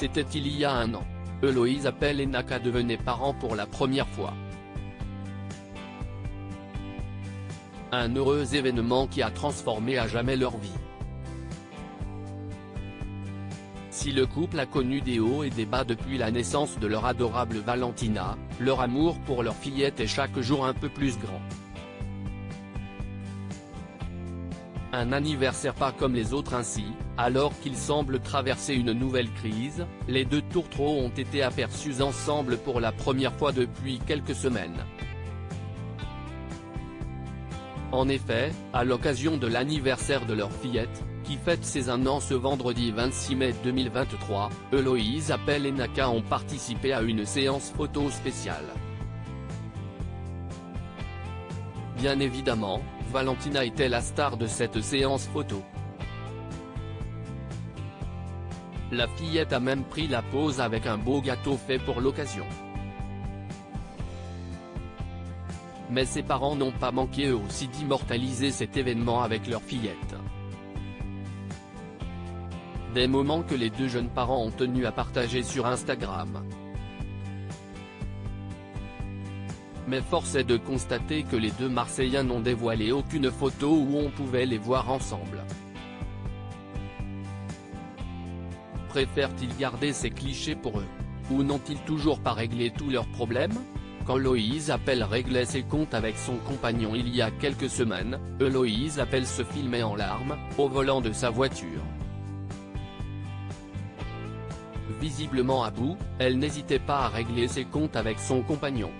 C'était il y a un an. Héloïse Appel et Naka devenaient parents pour la première fois. Un heureux événement qui a transformé à jamais leur vie. Si le couple a connu des hauts et des bas depuis la naissance de leur adorable Valentina, leur amour pour leur fillette est chaque jour un peu plus grand. Un anniversaire pas comme les autres ainsi, alors qu'ils semblent traverser une nouvelle crise, les deux tourtereaux ont été aperçus ensemble pour la première fois depuis quelques semaines. En effet, à l'occasion de l'anniversaire de leur fillette, qui fête ses 1 an ce vendredi 26 mai 2023, Héloïse Appel et Naka ont participé à une séance photo spéciale. Bien évidemment, Valentina était la star de cette séance photo. La fillette a même pris la pose avec un beau gâteau fait pour l'occasion. Mais ses parents n'ont pas manqué eux aussi d'immortaliser cet événement avec leur fillette. Des moments que les deux jeunes parents ont tenu à partager sur Instagram. Mais force est de constater que les deux Marseillais n'ont dévoilé aucune photo où on pouvait les voir ensemble. Préfèrent-ils garder ces clichés pour eux? Ou n'ont-ils toujours pas réglé tous leurs problèmes? Quand Héloïse Appel réglait ses comptes avec son compagnon il y a quelques semaines, Héloïse Appel se filmait en larmes, au volant de sa voiture. Visiblement à bout, elle n'hésitait pas à régler ses comptes avec son compagnon.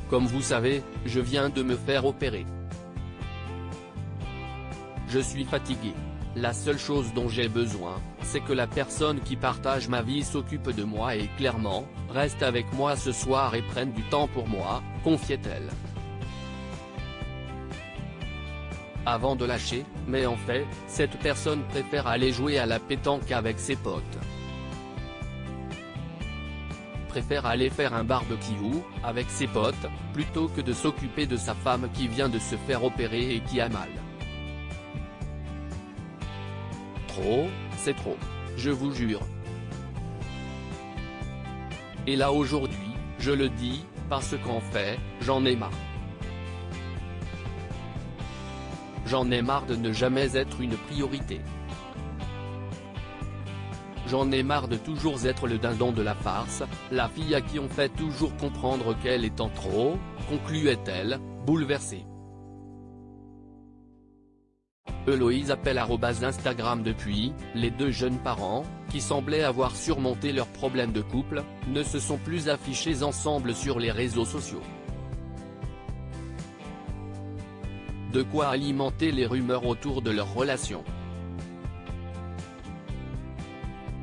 Comme vous savez, je viens de me faire opérer. Je suis fatigué. La seule chose dont j'ai besoin, c'est que la personne qui partage ma vie s'occupe de moi et clairement, reste avec moi ce soir et prenne du temps pour moi, confiait-elle. Avant de lâcher, mais en fait, cette personne préfère aller jouer à la pétanque avec ses potes. Préfère aller faire un barbecue, avec ses potes, plutôt que de s'occuper de sa femme qui vient de se faire opérer et qui a mal. Trop, c'est trop. Je vous jure. Et là aujourd'hui, je le dis, parce qu'en fait, j'en ai marre. J'en ai marre de ne jamais être une priorité. J'en ai marre de toujours être le dindon de la farce, la fille à qui on fait toujours comprendre qu'elle est en trop, concluait-elle, bouleversée. Héloïse Appel @Instagram depuis, les deux jeunes parents, qui semblaient avoir surmonté leurs problèmes de couple, ne se sont plus affichés ensemble sur les réseaux sociaux. De quoi alimenter les rumeurs autour de leur relation.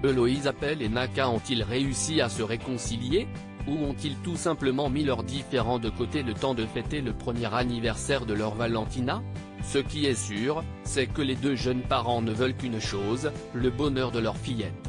Héloïse Appel et Naka ont-ils réussi à se réconcilier? Ou ont-ils tout simplement mis leurs différends de côté le temps de fêter le premier anniversaire de leur Valentina? Ce qui est sûr, c'est que les deux jeunes parents ne veulent qu'une chose, le bonheur de leur fillette.